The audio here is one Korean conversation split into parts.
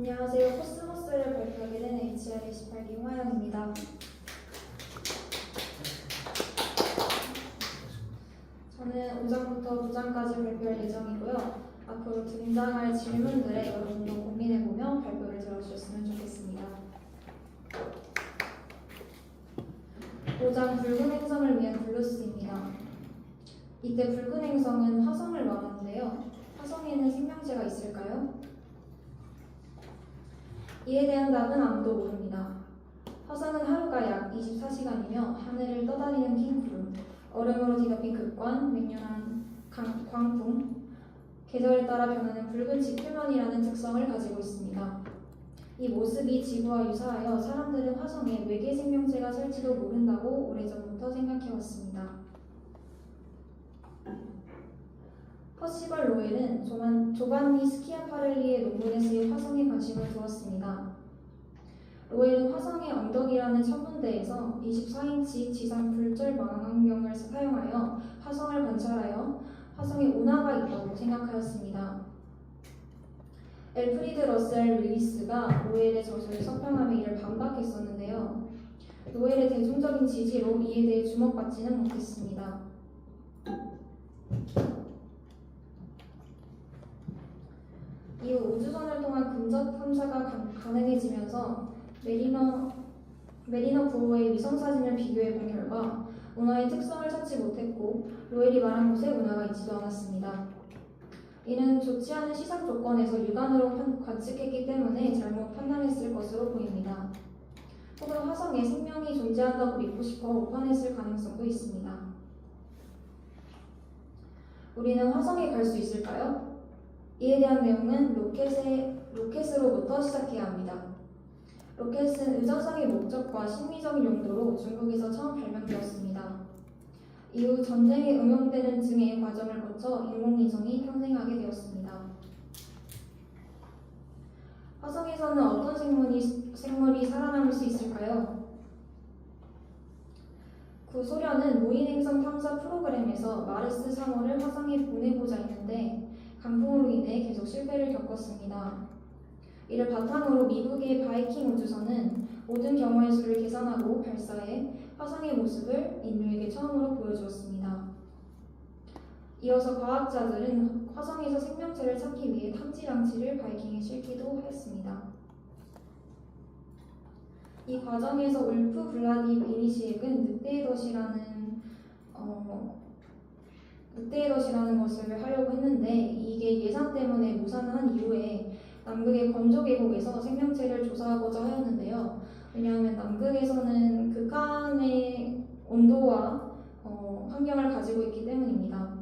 안녕하세요. 코스모스를 발표하게 된 HR28기 화영입니다. 저는 5장부터 9장까지 발표할 예정이고요. 앞으로 등장할 질문들에 여러분도 고민해보며 발표를 들어주셨으면 좋겠습니다. 5장 붉은 행성을 위한 블루스입니다. 이때 붉은 행성은 화성을 말하는데요. 화성에는 생명체가 있을까요? 이에 대한 답은 아무도 모릅니다. 화성은 하루가 약 24시간이며 하늘을 떠다니는 긴 구름, 얼음으로 뒤덮인 극관, 맹렬한 광풍, 계절에 따라 변하는 붉은 지표면이라는 특성을 가지고 있습니다. 이 모습이 지구와 유사하여 사람들은 화성에 외계 생명체가 살지도 모른다고 오래전부터 생각해왔습니다. 퍼시벌 로웰은 조반니 스키아파렐리의 논문에 쓰인 화성에 관심을 두었습니다. 로웰은 화성의 언덕이라는 천문대에서 24인치 지상 불절 망원경을 사용하여 화성을 관찰하여 화성에 운하가 있다고 생각하였습니다. 엘프리드 러셀 윌리스가 로웰의 저술을 서평하며 이를 반박했었는데요. 로웰의 대중적인 지지로 이에 대해 주목받지는 못했습니다. 이후 우주선을 통한 근접 탐사가 가능해지면서 메리너 부호의 위성사진을 비교해본 결과 운하의 특성을 찾지 못했고 로웰이 말한 곳에 운하가 있지도 않았습니다. 이는 좋지 않은 시상 조건에서 육안으로 관측했기 때문에 잘못 판단했을 것으로 보입니다. 혹은 화성에 생명이 존재한다고 믿고 싶어 오판했을 가능성도 있습니다. 우리는 화성에 갈 수 있을까요? 이에 대한 내용은 로켓으로부터 시작해야 합니다. 로켓은 의전성의 목적과 심리적인 용도로 중국에서 처음 발명되었습니다. 이후 전쟁에 응용되는 등의 과정을 거쳐 인공위성이 탄생하게 되었습니다. 화성에서는 어떤 생물이 살아남을 수 있을까요? 구소련은 무인행성 탐사 프로그램에서 마르스 상어를 화성에 보내고자 했는데 강풍으로 인해 계속 실패를 겪었습니다. 이를 바탕으로 미국의 바이킹 우주선은 모든 경우의 수를 계산하고 발사해 화성의 모습을 인류에게 처음으로 보여주었습니다. 이어서 과학자들은 화성에서 생명체를 찾기 위해 탐지 장치를 바이킹에 싣기도 했습니다. 이 과정에서 울프 블라디미르시액은 늑대의 덫이라는 것을 하려고 했는데 이게 예산 때문에 무산한 이후에 남극의 건조 계곡에서 생명체를 조사하고자 하였는데요. 왜냐하면 남극에서는 극한의 온도와 환경을 가지고 있기 때문입니다.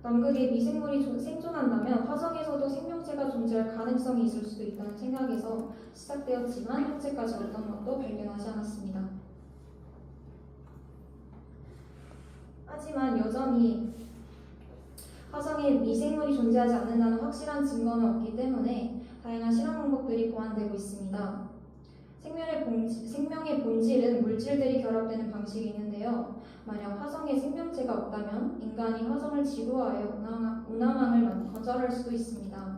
남극에 미생물이 생존한다면 화성에서도 생명체가 존재할 가능성이 있을 수도 있다는 생각에서 시작되었지만 현재까지 어떤 것도 발견하지 않았습니다. 하지만 여전히 화성에 미생물이 존재하지 않는다는 확실한 증거는 없기 때문에 다양한 실험 방법들이 고안되고 있습니다. 생명의 본질은 물질들이 결합되는 방식이 있는데요. 만약 화성에 생명체가 없다면 인간이 화성을 지구화하여 운하망을 건설할 수도 있습니다.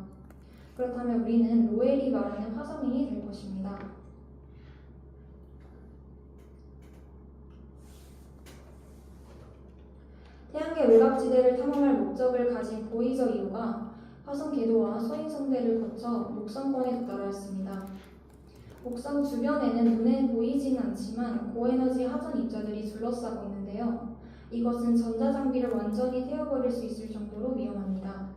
그렇다면 우리는 로웰이 말하는 화성인이 될 것입니다. 태양계 외곽지대를 탐험할 목적을 가진 보이저 2호가 화성 궤도와 소행성대를 거쳐 목성권에 도달하였습니다. 목성 주변에는 눈에 보이진 않지만 고에너지 하전 입자들이 둘러싸고 있는데요. 이것은 전자장비를 완전히 태워버릴 수 있을 정도로 위험합니다.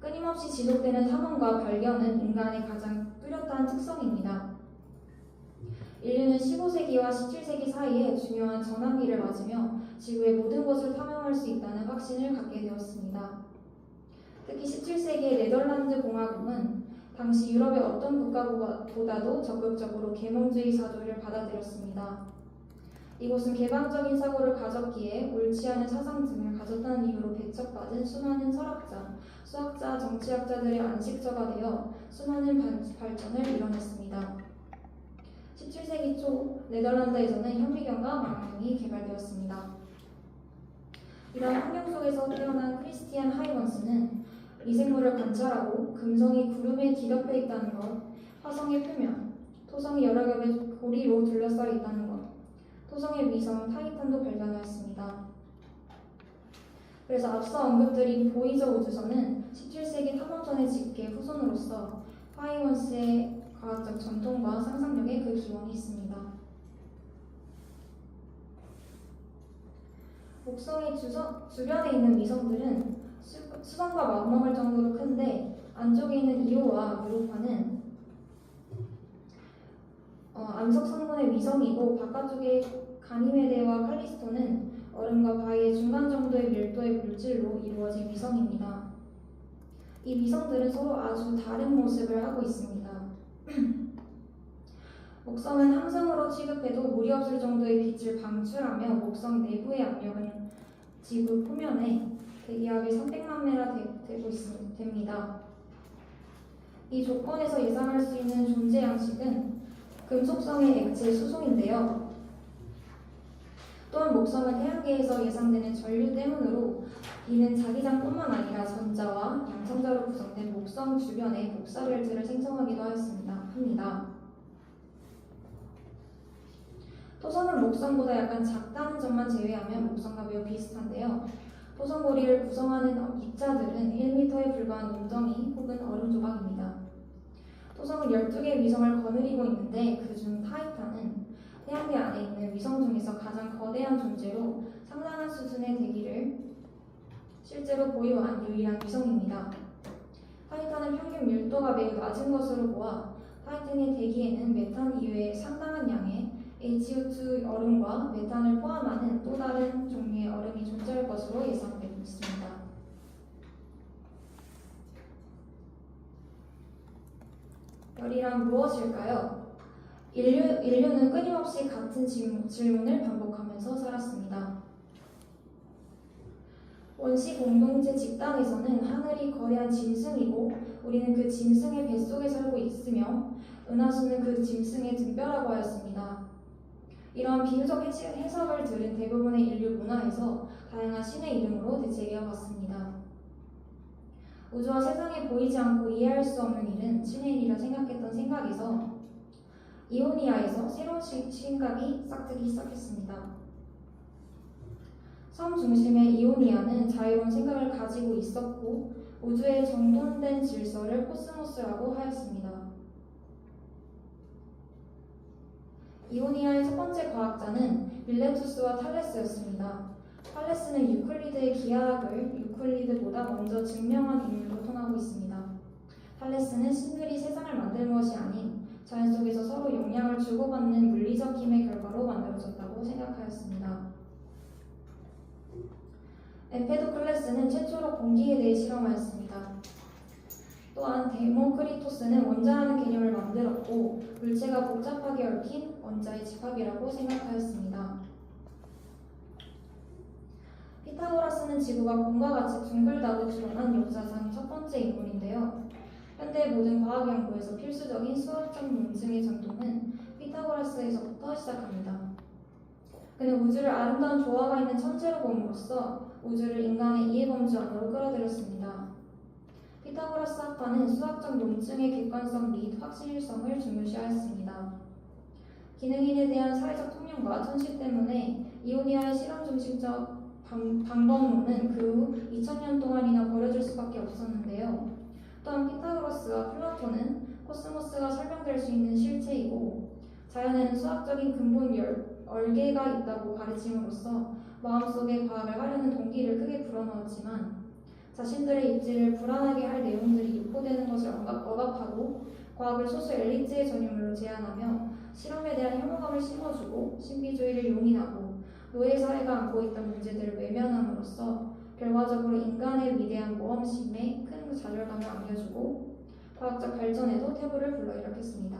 끊임없이 지속되는 탐험과 발견은 인간의 가장 뚜렷한 특성입니다. 인류는 15세기와 17세기 사이에 중요한 전환기를 맞으며 지구의 모든 것을 탐험할 수 있다는 확신을 갖게 되었습니다. 특히 17세기의 네덜란드 공화국은 당시 유럽의 어떤 국가보다도 적극적으로 계몽주의 사조를 받아들였습니다. 이곳은 개방적인 사고를 가졌기에 옳지 않은 사상 등을 가졌다는 이유로 배척받은 수많은 철학자, 수학자, 정치학자들의 안식처가 되어 수많은 발전을 이뤄냈습니다. 17세기 초 네덜란드에서는 현미경과 망원경이 개발되었습니다. 이런 환경 속에서 태어난 크리스티안 하이먼스는 미생물을 관찰하고 금성이 구름에 뒤덮여 있다는 것, 화성의 표면, 토성이 여러 겹의 고리로 둘러싸여 있다는 것, 토성의 위성 타이탄도 발견하였습니다. 그래서 앞서 언급드린 보이저 우주선은 17세기 탐험선의 직계 후손으로서 파이먼스의 과학적 전통과 상상력에 그 기원이 있습니다. 목성의 주변에 있는 위성들은 수성과 맞먹을 정도로 큰데 안쪽에 있는 이오와 유로파는 암석 성분의 위성이고 바깥쪽에 가니메데와 칼리스토는 얼음과 바위의 중간 정도의 밀도의 물질로 이루어진 위성입니다. 이 위성들은 서로 아주 다른 모습을 하고 있습니다. 목성은 항성으로 취급해도 무리 없을 정도의 빛을 방출하며 목성 내부의 압력은 지구 표면에 대기압이 300만 메라 되고 됩니다. 이 조건에서 예상할 수 있는 존재 양식은 금속성의 액체 수소인데요. 또한 목성은 태양계에서 예상되는 전류 때문으로 이는 자기장뿐만 아니라 전자와 양성자로 구성된 목성 주변에 복사벨트를 생성하기도 합니다. 토성은 목성보다 약간 작다는 점만 제외하면 목성과 매우 비슷한데요. 토성 고리를 구성하는 입자들은 1m에 불과한 웅덩이 혹은 얼음 조각입니다. 토성은 12개의 위성을 거느리고 있는데 그중 타이탄은 태양계 안에 있는 위성 중에서 가장 거대한 존재로 상당한 수준의 대기를 실제로 보유한 유일한 위성입니다. 타이탄은 평균 밀도가 매우 낮은 것으로 보아 타이탄의 대기에는 메탄 이외에 상당한 양의 HO2 얼음과 메탄을 포함하는 또 다른 종류의 얼음이 존재할 것으로 예상되고 있습니다. 별이란 무엇일까요? 인류는 끊임없이 같은 질문을 반복하면서 살았습니다. 원시 공동체 집단에서는 하늘이 거대한 짐승이고 우리는 그 짐승의 뱃속에 살고 있으며 은하수는 그 짐승의 등뼈라고 하였습니다. 이러한 비유적 해석을 들은 대부분의 인류 문화에서 다양한 신의 이름으로 대체되어 왔습니다. 우주와 세상에 보이지 않고 이해할 수 없는 일은 신의 일이라 생각했던 생각에서 이오니아에서 새로운 신각이 싹트기 시작했습니다. 섬 중심의 이오니아는 자유로운 생각을 가지고 있었고 우주의 정돈된 질서를 코스모스라고 하였습니다. 이오니아의 첫 번째 과학자는 밀레투스와 탈레스였습니다. 탈레스는 유클리드의 기하학을 유클리드보다 먼저 증명한 인물로 통하고 있습니다. 탈레스는 신들이 세상을 만든 것이 아닌 자연 속에서 서로 영향을 주고받는 물리적 힘의 결과로 만들어졌다고 생각하였습니다. 엠페도클레스는 최초로 공기에 대해 실험하였습니다. 또한 데모크리토스는 원자라는 개념을 만들었고 물체가 복잡하게 얽힌 원자의 집합이라고 생각하였습니다. 피타고라스는 지구가 공과 같이 둥글다고 주장한 역사상 첫 번째 인물인데요. 현대 모든 과학 연구에서 필수적인 수학적 논증의 전통은 피타고라스에서부터 시작합니다. 그는 우주를 아름다운 조화가 있는 천체로 봄으로써 우주를 인간의 이해범주 안으로 끌어들였습니다. 피타고라스 학파는 수학적 논증의 객관성 및 확실성을 중요시하였습니다. 기능인에 대한 사회적 통념과 천시 때문에 이오니아의 실험 중심적 방법론은 그 후 2000년 동안이나 버려질 수밖에 없었는데요. 또한 피타고라스와 플라톤은 코스모스가 설명될 수 있는 실체이고 자연에는 수학적인 근본 얼개가 있다고 가르침으로써 마음속에 과학을 하려는 동기를 크게 불어넣었지만 자신들의 입지를 불안하게 할 내용들이 유포되는 것을 억압하고 과학을 소수 엘리트의 전유물로 제한하며 실험에 대한 혐오감을 심어주고 신비주의를 용인하고 노예사회가 안고 있던 문제들을 외면함으로써 결과적으로 인간의 위대한 모험심에 큰 좌절감을 안겨주고 과학적 발전에도 태부를 불러일으켰습니다.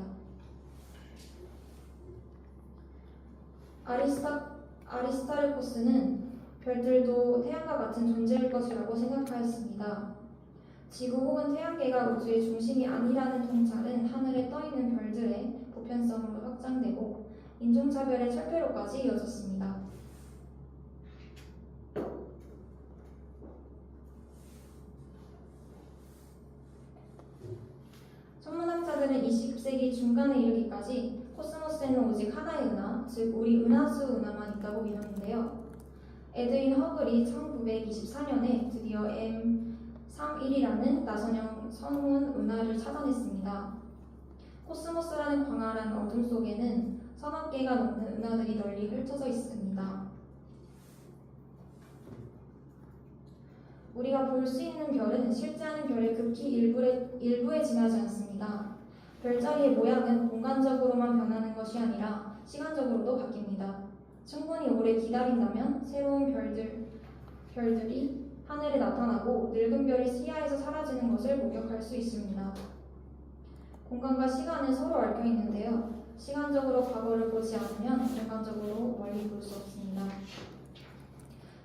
아리스타르코스는 별들도 태양과 같은 존재일 것이라고 생각하였습니다. 지구 혹은 태양계가 우주의 중심이 아니라는 통찰은 하늘에 떠있는 별들의 보편성으로 확장되고 인종차별의 철폐로까지 이어졌습니다. 천문학자들은 20세기 중간에 이르기까지 코스모스에는 오직 하나의 은하, 즉 우리 은하수 은하만 있다고 믿었는데요. 에드윈 허블이 1924년에 드디어 M31이라는 나선형 성운 은하를 찾아냈습니다. 코스모스라는 광활한 어둠 속에는 1000억 개가 넘는 은하들이 널리 펼쳐져 있습니다. 우리가 볼 수 있는 별은 실제하는 별의 극히 일부에 지나지 않습니다. 별자리의 모양은 공간적으로만 변하는 것이 아니라 시간적으로도 바뀝니다. 충분히 오래 기다린다면 새로운 별들이 하늘에 나타나고 늙은 별이 시야에서 사라지는 것을 목격할 수 있습니다. 공간과 시간은 서로 얽혀 있는데요. 시간적으로 과거를 보지 않으면 공간적으로 멀리 볼 수 없습니다.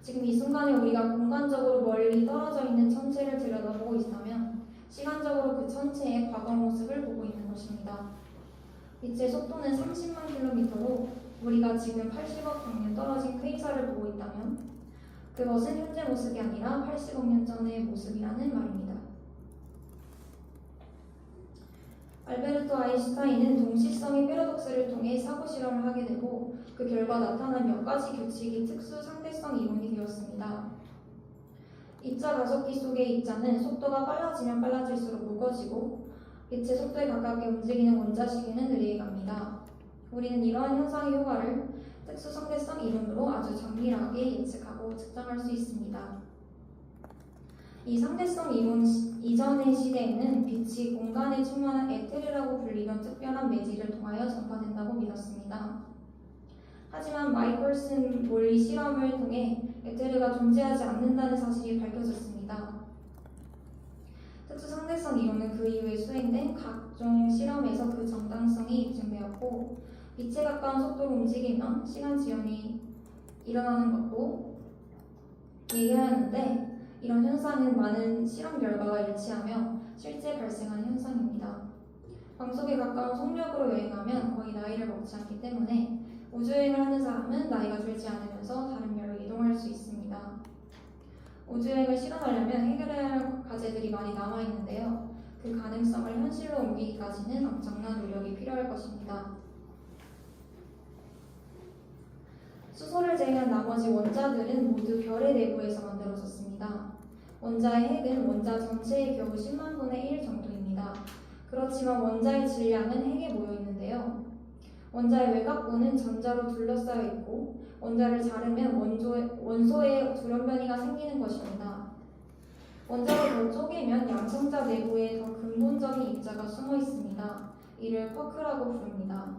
지금 이 순간에 우리가 공간적으로 멀리 떨어져 있는 천체를 들여다보고 있다면 시간적으로 그 천체의 과거 모습을 보고 있는 것입니다. 빛의 속도는 30만 킬로미터로 우리가 지금 80억 광년 떨어진 퀘이사를 보고 있다면 그것은 현재 모습이 아니라 80억 년 전의 모습이라는 말입니다. 알베르토 아인슈타인은 동시성의 패러독스를 통해 사고 실험을 하게 되고 그 결과 나타난 몇 가지 규칙이 특수 상대성 이론이 되었습니다. 입자 가속기 속의 입자는 속도가 빨라지면 빨라질수록 무거워지고 빛의 속도에 가깝게 움직이는 원자 시계는 느리게 갑니다. 우리는 이러한 현상의 효과를 특수 상대성 이론으로 아주 정밀하게 예측하고 측정할 수 있습니다. 이 상대성 이론 이전의 시대에는 빛이 공간에 충만한 에테르라고 불리던 특별한 매질을 통하여 전파된다고 믿었습니다. 하지만 마이컬슨 몰리 실험을 통해 에테르가 존재하지 않는다는 사실이 밝혀졌습니다. 특수 상대성 이론은 그 이후에 수행된 각종 실험에서 그 정당성이 입증되었고 빛에 가까운 속도로 움직이면 시간 지연이 일어나는 것도 얘기하였는데 이런 현상은 많은 실험 결과가 일치하며 실제 발생하는 현상입니다. 광속에 가까운 속력으로 여행하면 거의 나이를 먹지 않기 때문에 우주여행을 하는 사람은 나이가 들지 않으면서 다른 별로 이동할 수 있습니다. 우주여행을 실현하려면 해결해야 할 과제들이 많이 남아있는데요. 그 가능성을 현실로 옮기기까지는 엄청난 노력이 필요할 것입니다. 수소를 제외한 나머지 원자들은 모두 별의 내부에서 만들어졌습니다. 원자의 핵은 원자 전체의 겨우 10만 분의 1 정도입니다. 그렇지만 원자의 질량은 핵에 모여 있는데요. 원자의 외곽부는 전자로 둘러싸여 있고 원자를 자르면 원소의 돌연변이가 생기는 것입니다. 원자를 더 쪼개면 양성자 내부에 더 근본적인 입자가 숨어 있습니다. 이를 쿼크라고 부릅니다.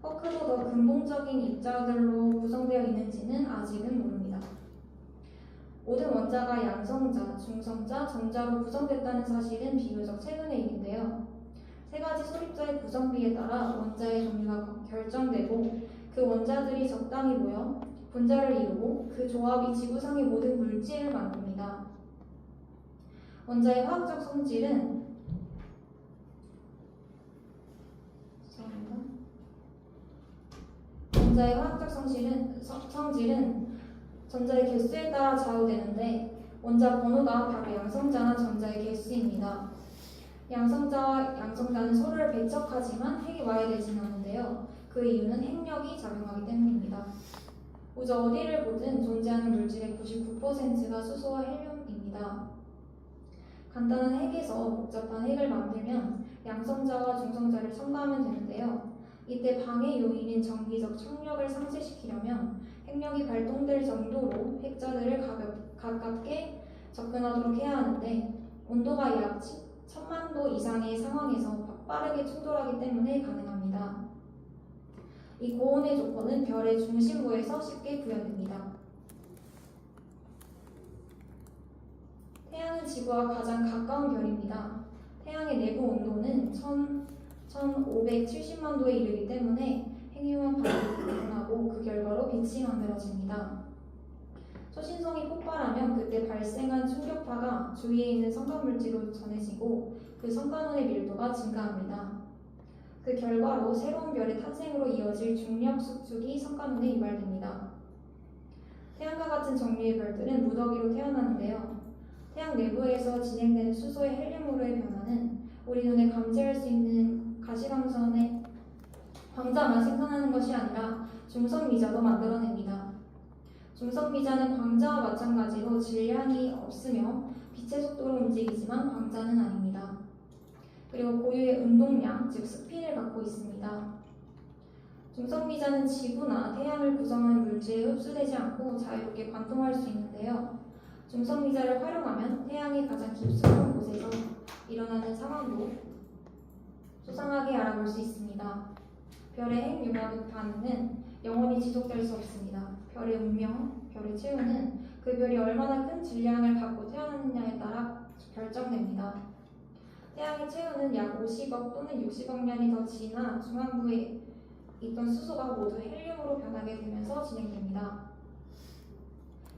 쿼크도 더 근본적인 입자들로 구성되어 있는지는 아직은 모릅니다. 모든 원자가 양성자, 중성자, 전자로 구성됐다는 사실은 비교적 최근의 일인데요. 세 가지 소립자의 구성비에 따라 원자의 종류가 결정되고 그 원자들이 적당히 모여 분자를 이루고 그 조합이 지구상의 모든 물질을 만듭니다. 원자의 화학적 성질은 전자의 개수에 따라 좌우되는데 원자 번호가 바로 양성자나 전자의 개수입니다. 양성자와 양성자는 서로를 배척하지만 핵이 와해되지는 않는데요. 그 이유는 핵력이 작용하기 때문입니다. 우주 어디를 보든 존재하는 물질의 99%가 수소와 헬륨입니다. 간단한 핵에서 복잡한 핵을 만들면 양성자와 중성자를 첨가하면 되는데요. 이때 방해 요인인 정기적 청력을 상쇄시키려면 핵력이 발동될 정도로 핵자들을 가깝게 접근하도록 해야 하는데 온도가 약 1000만 도 이상의 상황에서 빠르게 충돌하기 때문에 가능합니다. 이 고온의 조건은 별의 중심부에서 쉽게 구현됩니다. 태양은 지구와 가장 가까운 별입니다. 태양의 내부 온도는 1570만 도에 이르기 때문에 핵융합 반응이 일어나고 그 결과로 빛이 만들어집니다. 초신성이 폭발하면 그때 발생한 충격파가 주위에 있는 성간물질로 전해지고 그 성간원의 밀도가 증가합니다. 그 결과로 새로운 별의 탄생으로 이어질 중력 수축이 성간원에 유발됩니다. 태양과 같은 종류의 별들은 무더기로 태어나는데요. 태양 내부에서 진행되는 수소의 헬륨으로의 변화는 우리 눈에 감지할 수 있는 가시광선의 광자만 생산하는 것이 아니라 중성미자도 만들어냅니다. 중성미자는 광자와 마찬가지로 질량이 없으며 빛의 속도로 움직이지만 광자는 아닙니다. 그리고 고유의 운동량, 즉 스핀을 갖고 있습니다. 중성미자는 지구나 태양을 구성하는 물질에 흡수되지 않고 자유롭게 관통할 수 있는데요. 중성미자를 활용하면 태양의 가장 깊숙한 곳에서 일어나는 상황도 소상하게 알아볼 수 있습니다. 별의 핵융합 반응은 영원히 지속될 수 없습니다. 별의 운명, 별의 최후는 그 별이 얼마나 큰 질량을 갖고 태어났느냐에 따라 결정됩니다. 태양의 최후는 약 50억 또는 60억 년이 더 지나 중앙부에 있던 수소가 모두 헬륨으로 변하게 되면서 진행됩니다.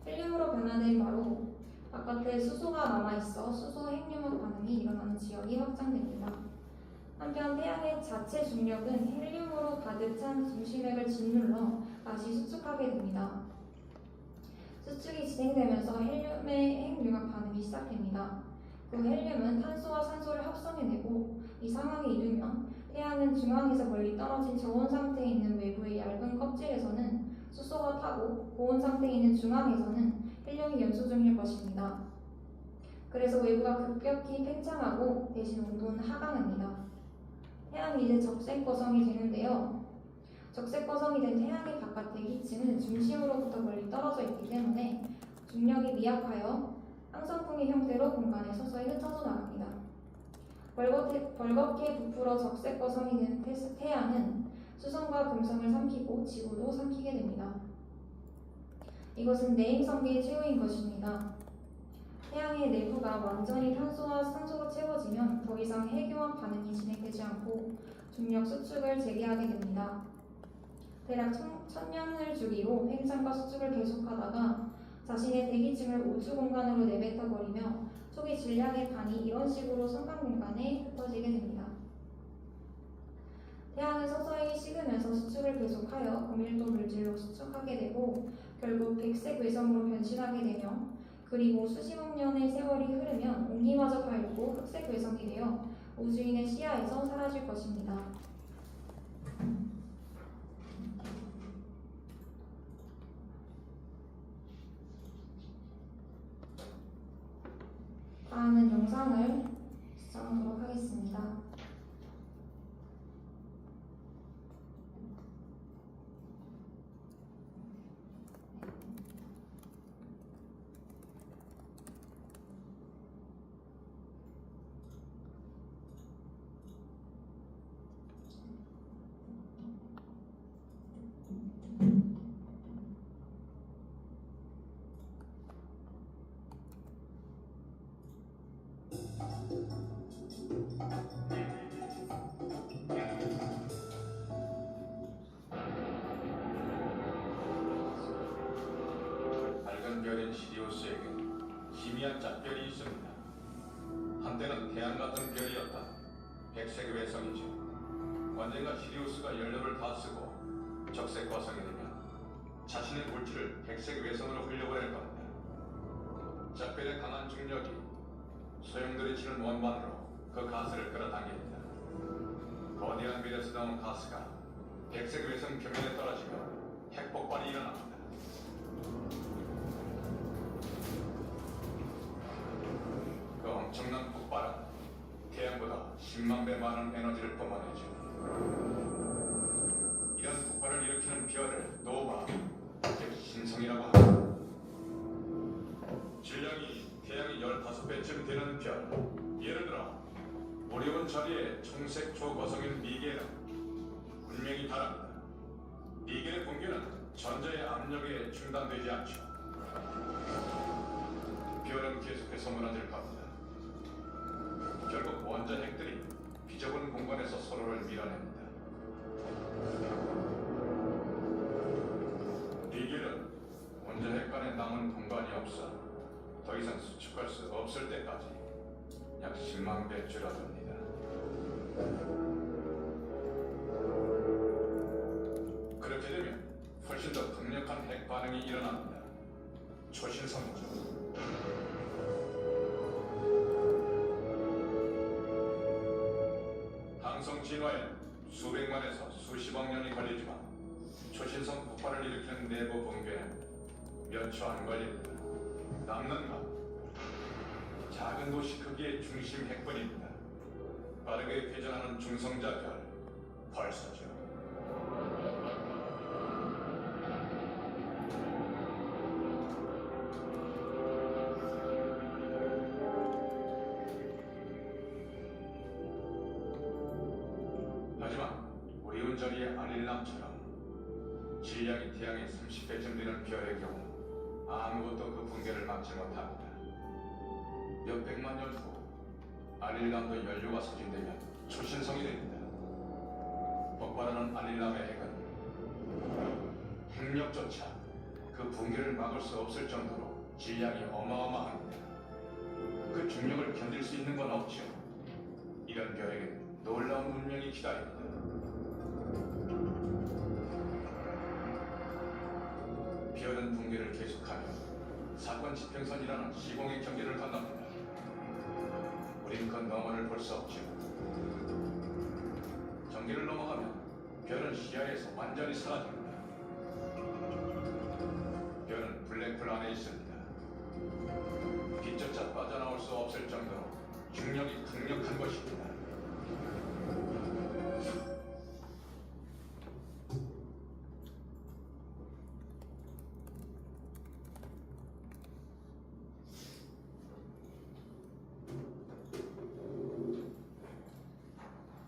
헬륨으로 변화된 바로 바깥에 수소가 남아있어 수소 핵융합 반응이 일어나는 지역이 확장됩니다. 한편 태양의 자체 중력은 헬륨으로 가득 찬 중심액을 짓눌러 다시 수축하게 됩니다. 수축이 진행되면서 헬륨의 핵융합 반응이 시작됩니다. 그 헬륨은 탄소와 산소를 합성해내고 이 상황이 이르면 태양은 중앙에서 멀리 떨어진 저온 상태에 있는 외부의 얇은 껍질에서는 수소가 타고 고온 상태에 있는 중앙에서는 헬륨이 연소 중일 것입니다. 그래서 외부가 급격히 팽창하고 대신 온도는 하강합니다. 태양이 이제 적색거성이 되는데요. 적색거성이 된 태양의 바깥 대기층은 중심으로부터 멀리 떨어져 있기 때문에 중력이 미약하여 항성풍의 형태로 공간에 서서히 흩어져 나갑니다. 벌겋게 부풀어 적색거성이 된 태양은 수성과 금성을 삼키고 지구도 삼키게 됩니다. 이것은 내행성계의 최후인 것입니다. 태양의 내부가 완전히 탄소와 산소로 채워지면 더 이상 핵융합 반응이 진행되지 않고 중력 수축을 재개하게 됩니다. 대략 1000년을 주기로 팽창과 수축을 계속하다가 자신의 대기층을 우주 공간으로 내뱉어 버리며 초기 질량의 반이 이런 식으로 성간 공간에 흩어지게 됩니다. 태양은 서서히 식으면서 수축을 계속하여 고밀도 물질로 수축하게 되고 결국 백색 외성으로 변신하게 되며 그리고 수십억 년의 세월이 흐르면 옹기마저 다 잃고 흑색 외성이 되어 우주인의 시야에서 사라질 것입니다. 다음은 영상을 시청하도록 하겠습니다. 밝은 별인 시리우스에겐 희미한 짝별이 있습니다. 한때는 태양 같은 별이었다. 백색 외성이죠. 언젠가 시리우스가 연료를 다 쓰고 적색 거성이 되면 자신의 물질을 백색 외성으로 흘려보낼 겁니다. 짝별의 강한 중력이 소용돌이치는 원반으로 그 가스를 끌어당깁니다. 거대한 별에서 나온 가스가 백색 외성 표면에 떨어지면 핵폭발이 일어납니다. 그 엄청난 폭발은 태양보다 10만 배 많은 에너지를 뿜어내죠. 이런 폭발을 일으키는 별을 노바, 즉 신성이라고 합니다. 질량이 태양의 15배쯤 되는 별, 예를 들어 오리온 자리의 청색 초거성인 미겔은 분명히 다릅니다. 미겔의 붕괴는 전자의 압력에 중단되지 않죠. 별은 계속해서 무너질 겁니다. 결국 원자 핵들이 비좁은 공간에서 서로를 밀어냅니다. 미겔은 원자 핵 간에 남은 공간이 없어 더 이상 수축할 수 없을 때까지 약 10만 배 줄어듭니다. 그렇게 되면 훨씬 더 강력한 핵 반응이 일어납니다. 초신성이죠. 상성 진화에 수백만에서 수십억 년이 걸리지만 초신성 폭발을 일으키는 내부 붕괴는 몇 초 안 걸립니다. 남는 건 작은 도시 크기의 중심 핵뿐입니다. 빠르게 회전하는 중성자 별, 펄서죠. 하지만 우리 운전이의 아닐람처럼 질량이 태양의 30배쯤 되는 별의 경우 아무것도 그 붕괴를 막지 못합니다. 몇백만 년 후 아닐람도 연료가 소진되면 초신성이 됩니다. 폭발하는 아닐람의 핵은 핵력조차 그 붕괴를 막을 수 없을 정도로 질량이 어마어마합니다. 그 중력을 견딜 수 있는 건 없죠. 이런 별에게는 놀라운 운명이 기다립니다. 별은 붕괴를 계속하며 사건 지평선이라는 시공의 경계를 건넙니다. 우린 그 너머를 볼 수 없죠. 경계를 넘어가면 별은 시야에서 완전히 사라집니다. 별은 블랙홀 안에 있습니다. 빛조차 빠져나올 수 없을 정도로 중력이 강력한 것입니다.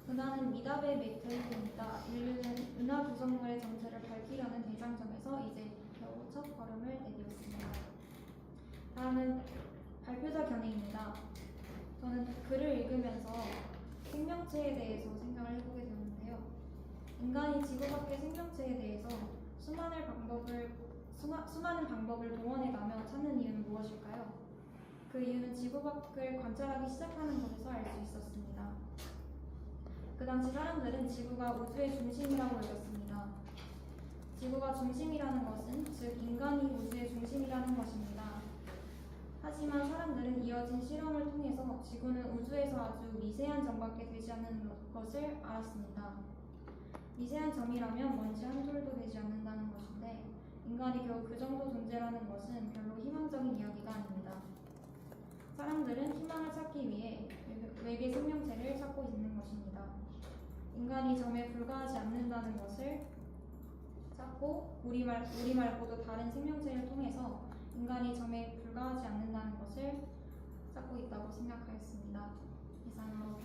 은하는 미답의 메테오입니다. 인류는 은하 구성물의 정체를 밝히려는 대장정에서 이제 겨우 첫 걸음을 내디뎠습니다. 다음은 발표자 견해입니다. 저는 글을 읽으면서 생명체에 대해서 생각을 해보게 되었는데요. 인간이 지구 밖의 생명체에 대해서 수많은 방법을 동원해가며 찾는 이유는 무엇일까요? 그 이유는 지구 밖을 관찰하기 시작하는 것에서 알 수 있었습니다. 그 당시 사람들은 지구가 우주의 중심이라고 여겼습니다. 지구가 중심이라는 것은 즉 인간이 우주의 중심이라는 것입니다. 하지만 사람들은 이어진 실험을 통해서 지구는 우주에서 아주 미세한 점밖에 되지 않는 것을 알았습니다. 미세한 점이라면 먼지 한 톨도 되지 않는다는 것인데 인간이 겨우 그 정도 존재라는 것은 별로 희망적인 이야기가 아닙니다. 사람들은 희망을 찾기 위해 외계 생명체를 찾고 있는 것입니다. 인간이 점에 불과하지 않는다는 것을 찾고 우리 말고도 다른 생명체를 통해서 인간이 점에 불과하지 않는다는 것을 찾고 있다고 생각하였습니다. 이상으로